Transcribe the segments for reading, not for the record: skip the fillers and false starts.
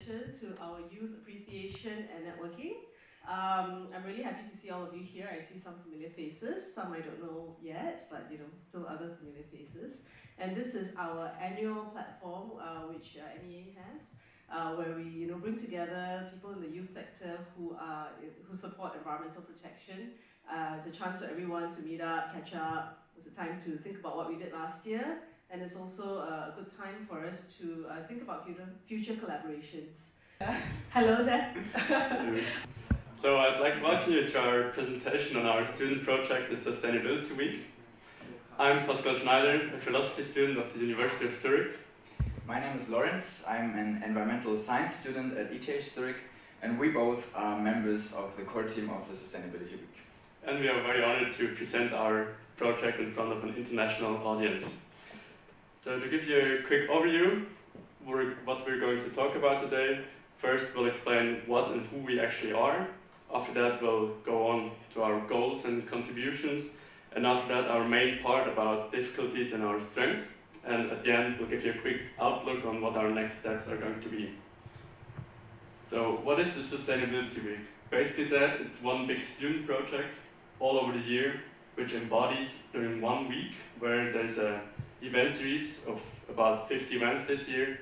To our youth appreciation and networking. I'm really happy to see all of you here. I see some familiar faces, some I don't know yet, but still other familiar faces. And this is our annual platform, which NEA has, where we bring together people in the youth sector who support environmental protection. It's a chance for everyone to meet up, catch up. It's a time to think about what we did last year. And it's also a good time for us to think about future collaborations. Hello there. So I'd like to welcome you to our presentation on our student project, the Sustainability Week. I'm Pascal Schneider, a philosophy student of the University of Zurich. My name is Lawrence. I'm an environmental science student at ETH Zurich, and we both are members of the core team of the Sustainability Week. And we are very honored to present our project in front of an international audience. So to give you a quick overview, what we're going to talk about today, first we'll explain what and who we actually are. After that we'll go on to our goals and contributions, and after that our main part about difficulties and our strengths, and at the end we'll give you a quick outlook on what our next steps are going to be. So what is the Sustainability Week? Basically said, it's one big student project all over the year, which embodies during 1 week, where there's a event series of about 50 events this year,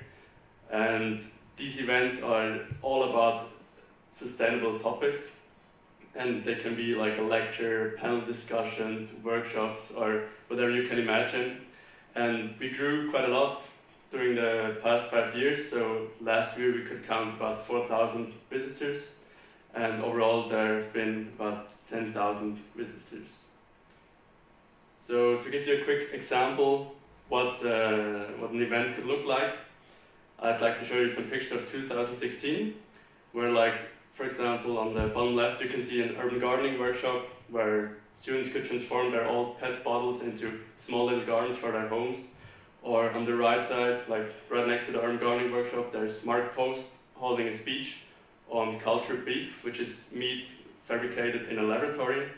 and these events are all about sustainable topics, and they can be like a lecture, panel discussions, workshops, or whatever you can imagine. And we grew quite a lot during the past 5 years, so last year we could count about 4,000 visitors, and overall there have been about 10,000 visitors. So to give you a quick example what an event could look like, I'd like to show you some pictures of 2016, where for example, on the bottom left you can see an urban gardening workshop where students could transform their old PET bottles into small little gardens for their homes. Or on the right side, right next to the urban gardening workshop, there's Mark Post holding a speech on cultured beef, which is meat fabricated in a laboratory.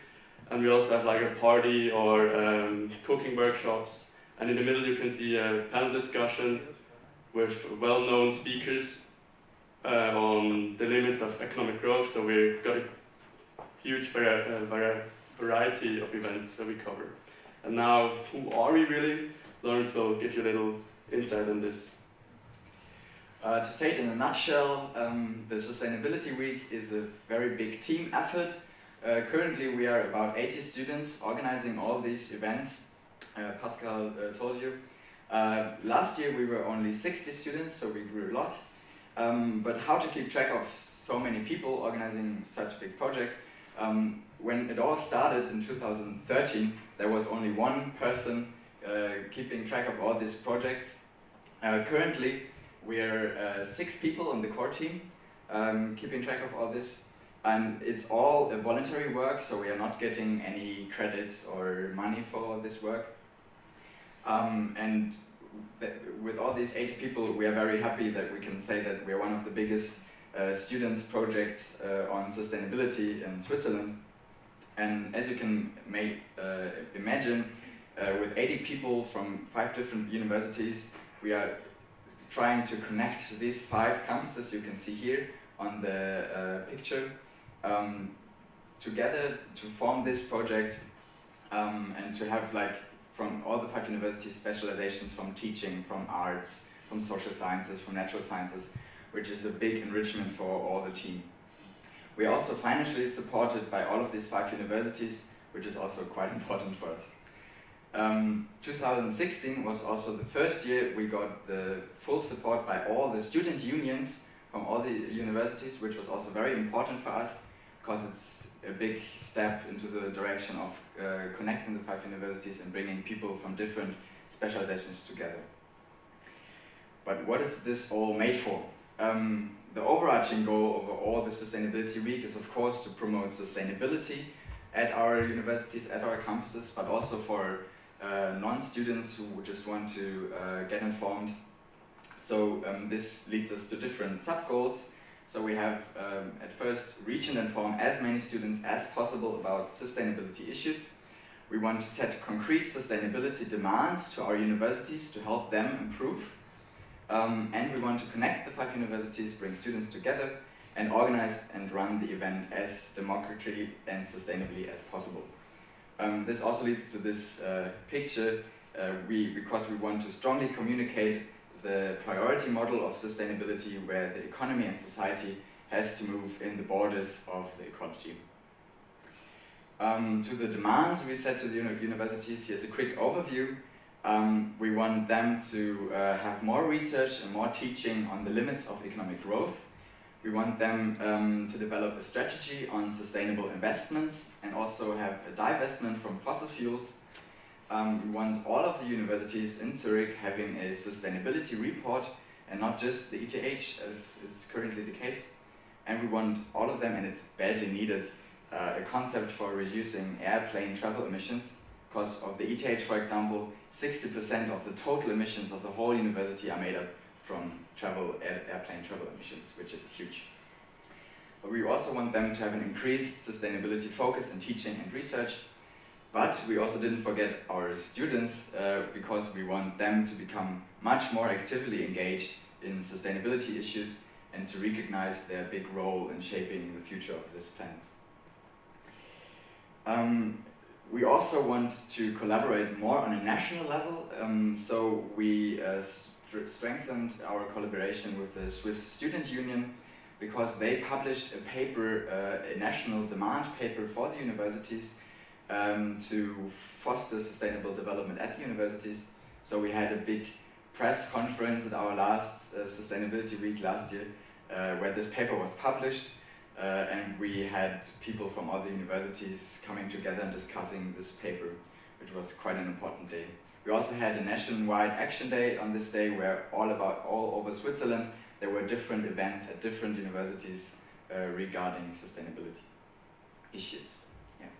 And we also have a party or cooking workshops. And in the middle you can see panel discussions with well-known speakers on the limits of economic growth. So we've got a huge variety of events that we cover. And now, who are we really? Lawrence will give you a little insight on this. To say it in a nutshell, the Sustainability Week is a very big team effort. Currently we are about 80 students organizing all these events. Pascal told you. Last year we were only 60 students, so we grew a lot. But how to keep track of so many people organizing such a big project? When it all started in 2013, there was only one person keeping track of all these projects. Currently we are 6 people on the core team keeping track of all this. And it's all a voluntary work, so we are not getting any credits or money for this work. And with all these 80 people, we are very happy that we can say that we are one of the biggest students projects on sustainability in Switzerland. And as you can imagine, with 80 people from 5 different universities, we are trying to connect these 5 campuses you can see here on the picture together to form this project and to have from all the 5 universities specializations from teaching, from arts, from social sciences, from natural sciences, which is a big enrichment for all the team. We are also financially supported by all of these 5 universities, which is also quite important for us. 2016 was also the first year we got the full support by all the student unions from all the universities, which was also very important for us because it's a big step into the direction of connecting the 5 universities and bringing people from different specializations together. But what is this all made for? The overarching goal of all the Sustainability Week is of course to promote sustainability at our universities, at our campuses, but also for non-students who just want to get informed. So this leads us to different sub-goals. So we have, at first, reach and inform as many students as possible about sustainability issues. We want to set concrete sustainability demands to our universities to help them improve. And we want to connect the 5 universities, bring students together, and organize and run the event as democratically and sustainably as possible. This also leads to this picture, because we want to strongly communicate the priority model of sustainability, where the economy and society has to move in the borders of the ecology. To the demands we set to the universities, here's a quick overview. We want them to have more research and more teaching on the limits of economic growth. We want them to develop a strategy on sustainable investments and also have a divestment from fossil fuels. We want all of the universities in Zurich having a sustainability report and not just the ETH, as is currently the case. And we want all of them, and it's badly needed, a concept for reducing airplane travel emissions. Because of the ETH, for example, 60% of the total emissions of the whole university are made up from airplane travel emissions, which is huge. But we also want them to have an increased sustainability focus in teaching and research. But we also didn't forget our students, because we want them to become much more actively engaged in sustainability issues and to recognize their big role in shaping the future of this planet. We also want to collaborate more on a national level, so we strengthened our collaboration with the Swiss Student Union, because they published a paper, a national demand paper for the universities to foster sustainable development at the universities. So we had a big press conference at our last Sustainability Week last year, where this paper was published. And we had people from other universities coming together and discussing this paper, which was quite an important day. We also had a nationwide action day on this day, where all over Switzerland there were different events at different universities regarding sustainability issues. Yeah.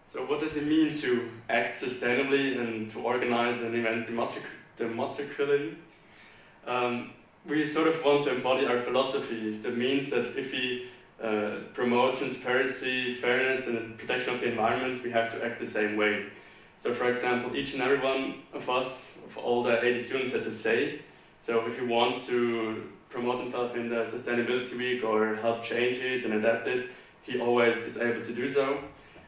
So what does it mean to act sustainably and to organize an event democratically? We sort of want to embody our philosophy. That means that if we promote transparency, fairness, and protection of the environment, we have to act the same way. So for example, each and every one of us, of all the 80 students, has a say. So if he wants to promote himself in the Sustainability Week or help change it and adapt it, he always is able to do so.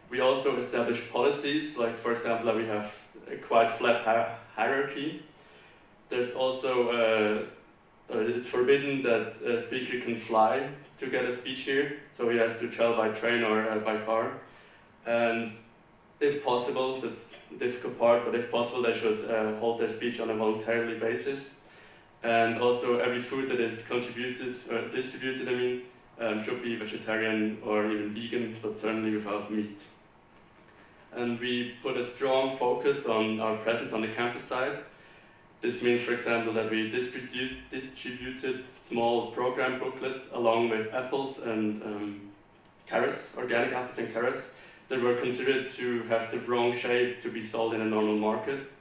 We also establish policies, like for example, we have a quite flat hierarchy. There's also it's forbidden that a speaker can fly to get a speech here, so he has to travel by train or by car. And if possible, that's the difficult part, but if possible, they should hold their speech on a voluntarily basis. And also, every food that is distributed, should be vegetarian or even vegan, but certainly without meat. And we put a strong focus on our presence on the campus side. This means, for example, that we distributed small program booklets along with apples and carrots, organic apples and carrots, that were considered to have the wrong shape to be sold in a normal market.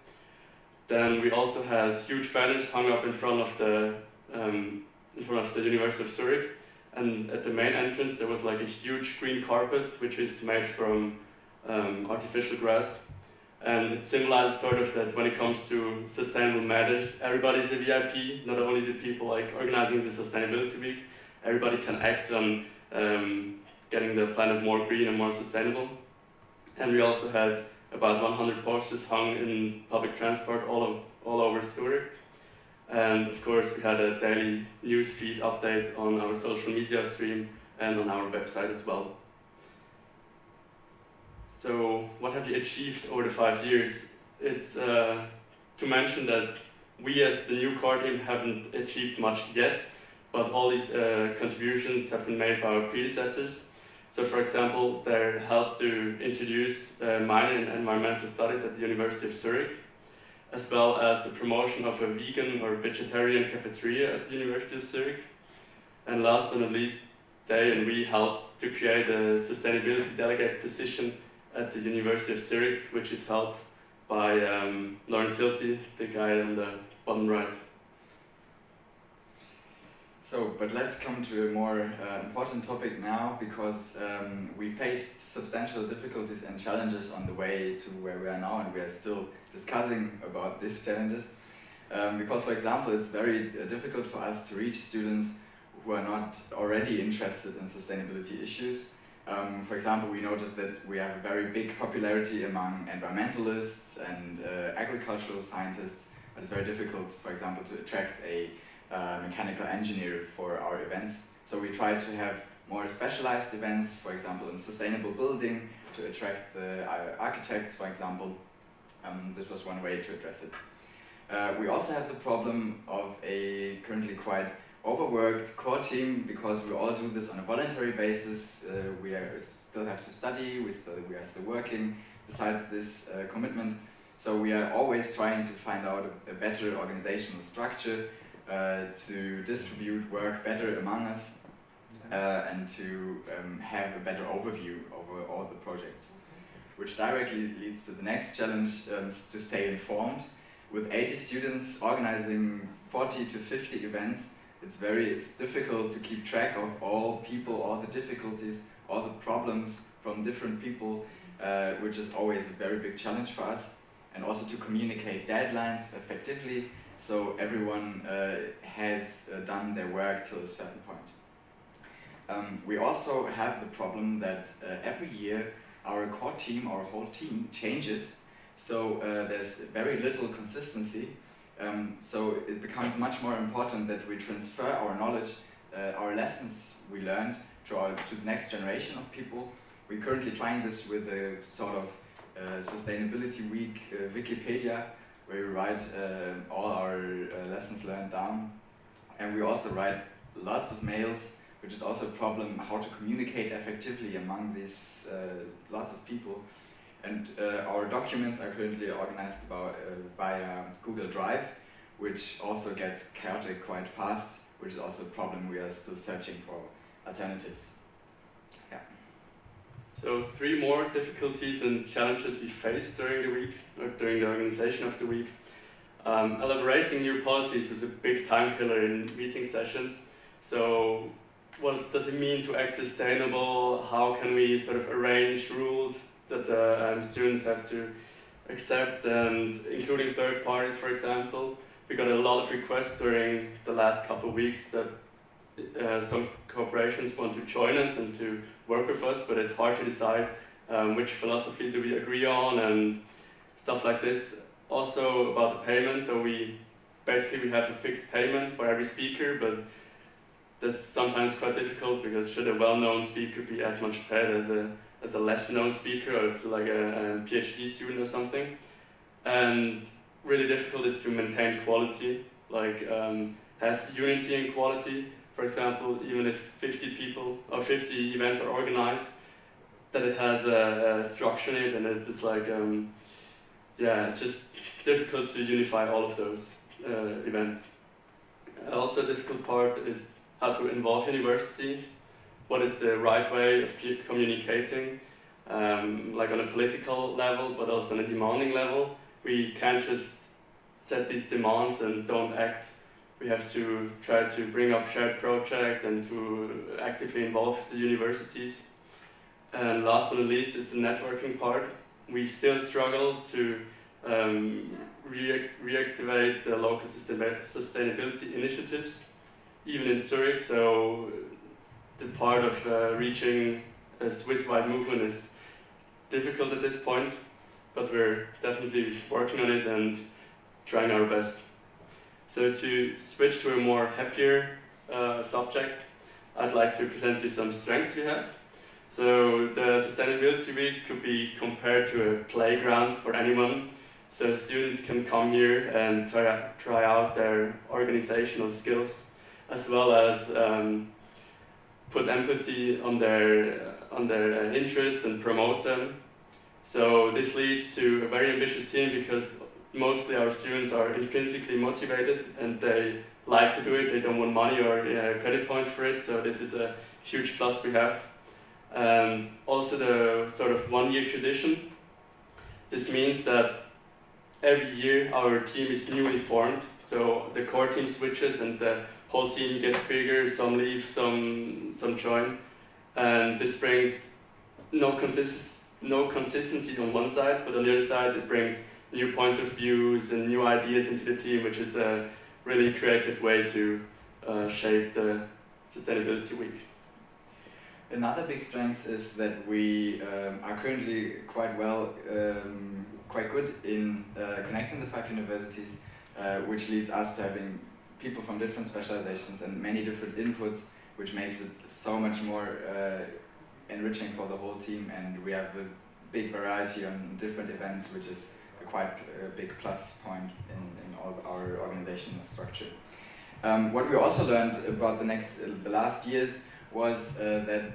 Then we also had huge banners hung up in front of the University of Zurich, and at the main entrance there was like a huge green carpet, which is made from artificial grass. And it symbolizes sort of that when it comes to sustainable matters, everybody's a VIP, not only the people like organizing the Sustainability Week, everybody can act on getting the planet more green and more sustainable. And we also had about 100 posters hung in public transport all over Zurich. And of course we had a daily news feed update on our social media stream and on our website as well. So what have you achieved over the 5 years? It's to mention that we as the new core team haven't achieved much yet, but all these contributions have been made by our predecessors. So for example, they helped to introduce a minor in environmental studies at the University of Zurich, as well as the promotion of a vegan or vegetarian cafeteria at the University of Zurich. And last but not least, they and we helped to create a sustainability delegate position at the University of Zurich, which is held by Lawrence Hilty, the guy on the bottom right. So, but let's come to a more important topic now, because we faced substantial difficulties and challenges on the way to where we are now, and we are still discussing about these challenges. Because, for example, it's very difficult for us to reach students who are not already interested in sustainability issues. For example, we noticed that we have a very big popularity among environmentalists and agricultural scientists, but it's very difficult, for example, to attract a mechanical engineer for our events. So we try to have more specialized events, for example, in sustainable building, to attract the architects, for example. This was one way to address it. We also have the problem of a currently quite overworked core team, because we all do this on a voluntary basis. We still have to study, we are still working besides this commitment. So we are always trying to find out a better organizational structure to distribute work better among us and to have a better overview over all the projects. Which directly leads to the next challenge, to stay informed. With 80 students organizing 40 to 50 events, it's very difficult to keep track of all people, all the difficulties, all the problems from different people, which is always a very big challenge for us. And also to communicate deadlines effectively, so everyone has done their work to a certain point. We also have the problem that every year our core team, our whole team changes, so there's very little consistency. So it becomes much more important that we transfer our knowledge, our lessons we learned to the next generation of people. We're currently trying this with a sort of Sustainability Week Wikipedia, where we write all our lessons learned down. And we also write lots of mails, which is also a problem, how to communicate effectively among these lots of people. And our documents are currently organized via Google Drive, which also gets chaotic quite fast, which is also a problem. We are still searching for alternatives. Yeah. So 3 more difficulties and challenges we face during the week, or during the organization of the week. Elaborating new policies is a big time killer in meeting sessions. So what does it mean to act sustainable? How can we sort of arrange rules that students have to accept, and including third parties, for example? We got a lot of requests during the last couple of weeks that some corporations want to join us and to work with us, but it's hard to decide which philosophy do we agree on and stuff like this. Also about the payment, so we have a fixed payment for every speaker, but that's sometimes quite difficult, because should a well-known speaker be as much paid as a less-known speaker, or like a PhD student or something? And really difficult is to maintain quality, like have unity and quality. For example, even if 50 people or 50 events are organized, that it has a structure in it, and it is like, it's just difficult to unify all of those events. Also a difficult part is how to involve universities. What is the right way of communicating, like on a political level, but also on a demanding level? We can't just set these demands and don't act. We have to try to bring up shared projects and to actively involve the universities. And last but not least is the networking part. We still struggle to reactivate the local sustainability initiatives, even in Zurich. So the part of reaching a Swiss-wide movement is difficult at this point, but we're definitely working on it and trying our best. So to switch to a more happier subject, I'd like to present you some strengths we have. So the Sustainability Week could be compared to a playground for anyone. So students can come here and try out their organizational skills, as well as put empathy on their interests and promote them. So this leads to a very ambitious team, because mostly our students are intrinsically motivated and they like to do it. They don't want money or credit points for it, so this is a huge plus we have. And also the sort of one-year tradition. This means that every year our team is newly formed, so the core team switches and the whole team gets bigger, some leave, some join, and this brings no consistency on one side, but on the other side it brings new points of views and new ideas into the team, which is a really creative way to shape the Sustainability Week. Another big strength is that we are currently quite good in connecting the 5 universities, which leads us to having people from different specializations and many different inputs, which makes it so much more enriching for the whole team, and we have a big variety on different events, which is quite a big plus point in all our organizational structure. What we also learned about the last years was that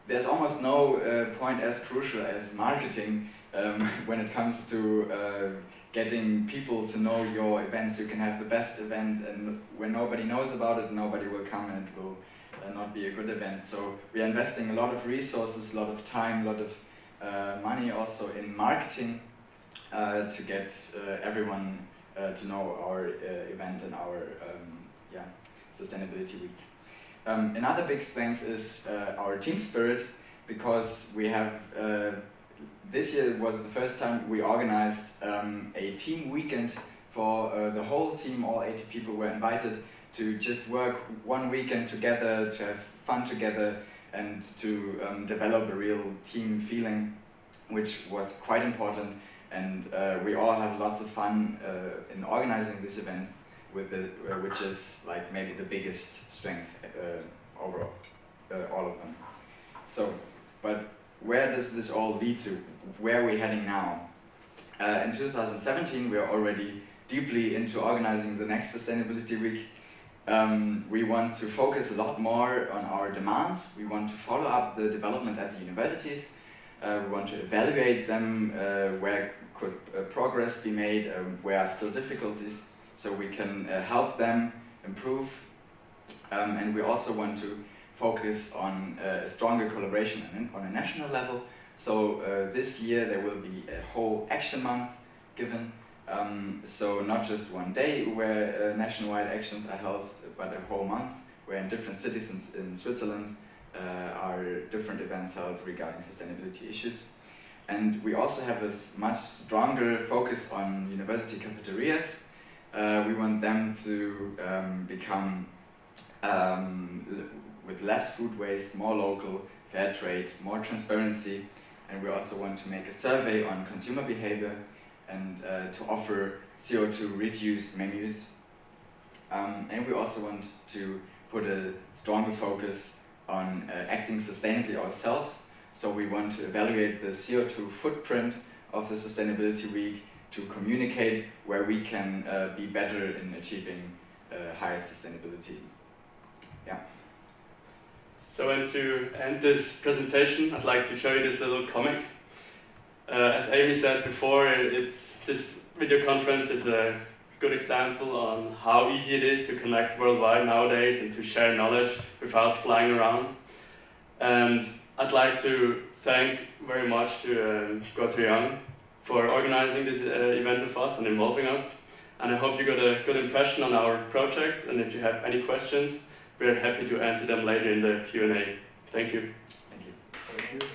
there's almost no point as crucial as marketing when it comes to getting people to know your events. You can have the best event, and when nobody knows about it, nobody will come, and it will not be a good event. So we are investing a lot of resources, a lot of time, a lot of money also in marketing to get everyone to know our event and our Sustainability Week. Another big strength is our team spirit, because we have this year was the first time we organized a team weekend for the whole team. All 80 people were invited to just work one weekend together, to have fun together, and to develop a real team feeling, which was quite important. And we all have lots of fun in organizing this event, which is like maybe the biggest strength overall, all of them. So, but where does this all lead to? Where are we heading now? In 2017, we are already deeply into organizing the next Sustainability Week. We want to focus a lot more on our demands. We want to follow up the development at the universities. We want to evaluate them, where could progress be made, where are still difficulties, so we can help them improve. And we also want to focus on a stronger collaboration on a national level. So this year there will be a whole action month given. So not just one day where nationwide actions are held, but a whole month where in different cities in Switzerland are different events held regarding sustainability issues. And we also have a much stronger focus on university cafeterias. We want them to become with less food waste, more local, fair trade, more transparency. And we also want to make a survey on consumer behavior and to offer CO2 reduced menus. And we also want to put a stronger focus on acting sustainably ourselves. So we want to evaluate the CO2 footprint of the Sustainability Week, to communicate where we can be better in achieving higher sustainability. Yeah. So, and to end this presentation, I'd like to show you this little comic. As Amy said before, this video conference is a good example on how easy it is to connect worldwide nowadays and to share knowledge without flying around. And I'd like to thank very much to Young for organizing this event with us and involving us. And I hope you got a good impression on our project, and if you have any questions, we're happy to answer them later in the Q&A. Thank you. Thank you. Thank you.